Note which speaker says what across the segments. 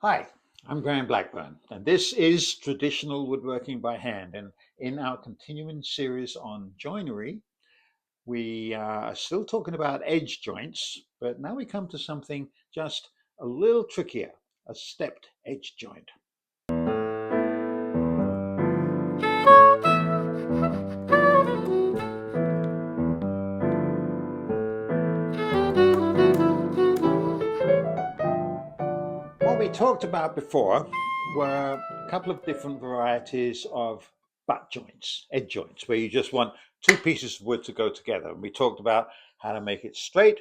Speaker 1: Hi, I'm Graham Blackburn, and this is Traditional Woodworking by Hand. And in our continuing series on joinery, we are still talking about edge joints, but now we come to something just a little trickier, a stepped edge joint. What we talked about before were a couple of different varieties of butt joints, edge joints, where you just want two pieces of wood to go together. And we talked about how to make it straight,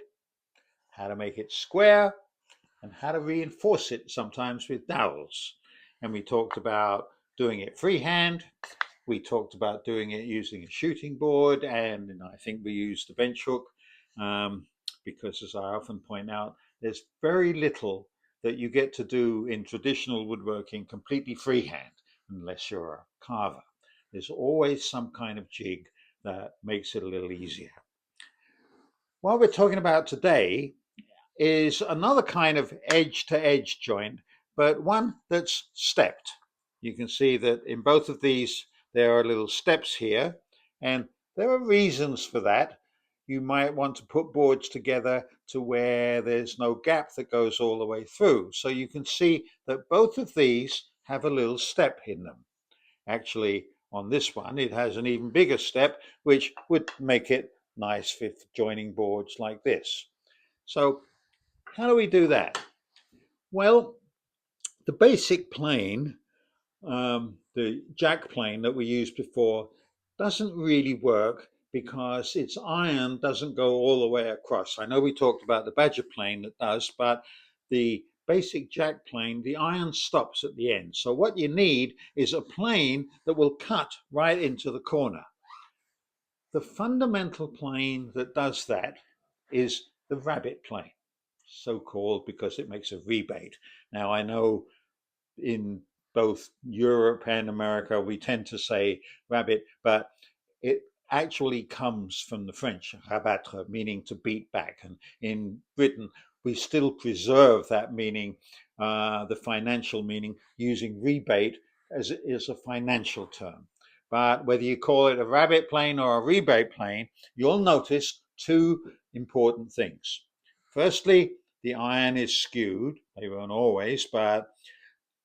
Speaker 1: how to make it square, and how to reinforce it sometimes with dowels. And we talked about doing it freehand. We talked about doing it using a shooting board, and I think we used the bench hook because, as I often point out, there's very little that you get to do in traditional woodworking completely freehand unless you're a carver. There's always some kind of jig that makes it a little easier. What we're talking about today is another kind of edge to edge joint, but one that's stepped. You can see that in both of these, there are little steps here, and there are reasons for that. You might want to put boards together to where there's no gap that goes all the way through. So you can see that both of these have a little step in them. Actually, on this one, it has an even bigger step, which would make it nice for joining boards like this. So how do we do that? Well, the basic plane, the jack plane that we used before, doesn't really work because its iron doesn't go all the way across. I know we talked about the badger plane that does, but the basic jack plane, the iron stops at the end. So what you need is a plane that will cut right into the corner. The fundamental plane that does that is the rabbet plane, so called because it makes a rebate. Now, I know in both Europe and America we tend to say rabbet, but it actually comes from the French rabattre, meaning to beat back. And in Britain, we still preserve that meaning, the financial meaning, using rebate as a financial term. But whether you call it a rabbet plane or a rebate plane, you'll notice two important things. Firstly, the iron is skewed. They won't always, but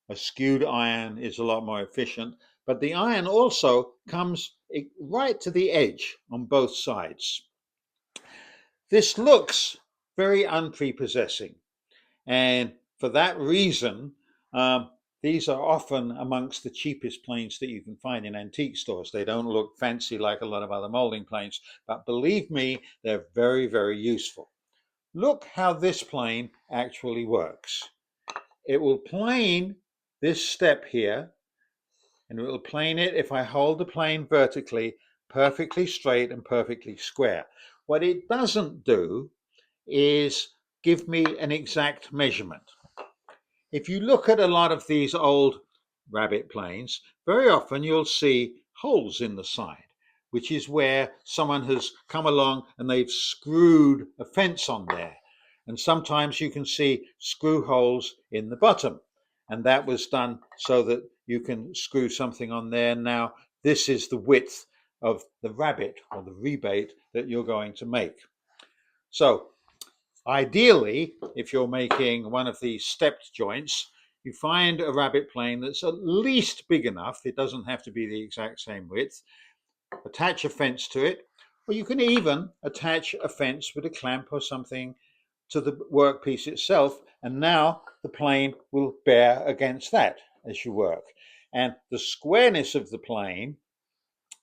Speaker 1: a skewed iron is a lot more efficient. But the iron also comes right to the edge on both sides. This looks very unprepossessing. And for that reason, these are often amongst the cheapest planes that you can find in antique stores. They don't look fancy like a lot of other molding planes, but believe me, they're very, very useful. Look how this plane actually works. It will plane this step here, and it will plane it if I hold the plane vertically, perfectly straight and perfectly square. What it doesn't do is give me an exact measurement. If you look at a lot of these old rabbet planes, very often you'll see holes in the side, which is where someone has come along and they've screwed a fence on there. And sometimes you can see screw holes in the bottom. And that was done so that you can screw something on there. Now, this is the width of the rabbet or the rebate that you're going to make. So ideally, if you're making one of these stepped joints, you find a rabbet plane that's at least big enough. It doesn't have to be the exact same width. Attach a fence to it, or you can even attach a fence with a clamp or something to the workpiece itself, and now the plane will bear against that as you work. And the squareness of the plane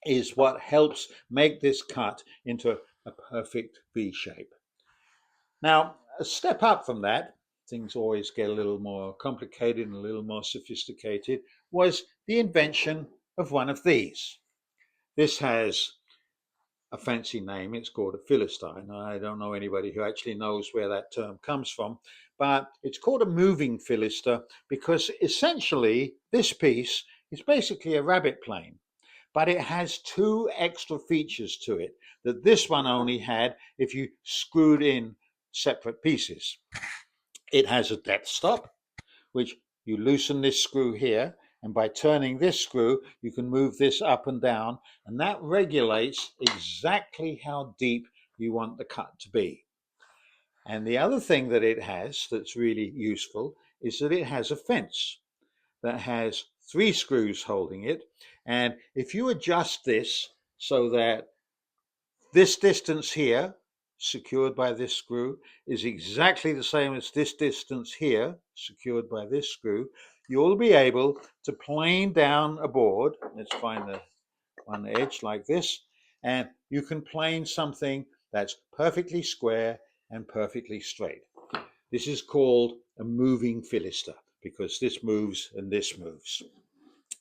Speaker 1: is what helps make this cut into a perfect V shape. Now, a step up from that, things always get a little more complicated and a little more sophisticated, was the invention of one of these. This has a fancy name. It's called a fillister, and I don't know anybody who actually knows where that term comes from, but it's called a moving fillister because essentially this piece is basically a rabbet plane, but it has two extra features to it that this one only had if you screwed in separate pieces. It has a depth stop, which you loosen this screw here, and by turning this screw, you can move this up and down, and that regulates exactly how deep you want the cut to be. And the other thing that it has that's really useful is that it has a fence that has 3 screws holding it. And if you adjust this so that this distance here, secured by this screw, is exactly the same as this distance here, secured by this screw, you'll be able to plane down a board. Let's find the one edge like this, and you can plane something that's perfectly square and perfectly straight. This is called a moving fillister because this moves and this moves.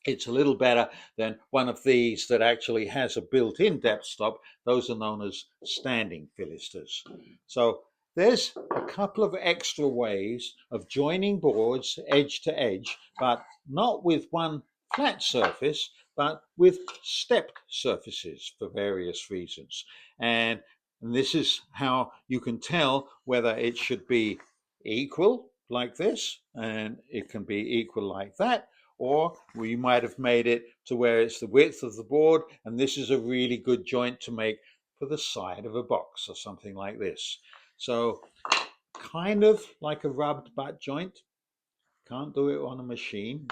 Speaker 1: It's a little better than one of these that actually has a built-in depth stop. Those are known as standing filisters. So there's a couple of extra ways of joining boards edge to edge, but not with one flat surface, but with stepped surfaces for various reasons. And this is how you can tell whether it should be equal like this, and it can be equal like that, or we might have made it to where it's the width of the board, and this is a really good joint to make for the side of a box or something like this. So kind of like a rubbed butt joint. Can't do it on a machine.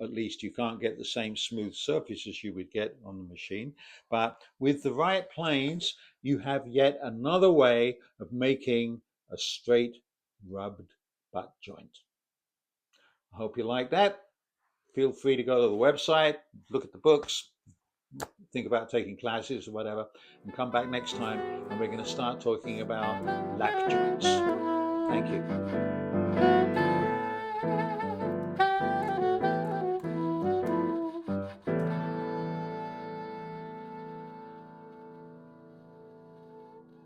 Speaker 1: At least you can't get the same smooth surface as you would get on the machine. But with the right planes, you have yet another way of making a straight rubbed butt joint. I hope you like that. Feel free to go to the website, look at the books, think about taking classes or whatever, and come back next time and we're going to start talking about lap joints. Thank you.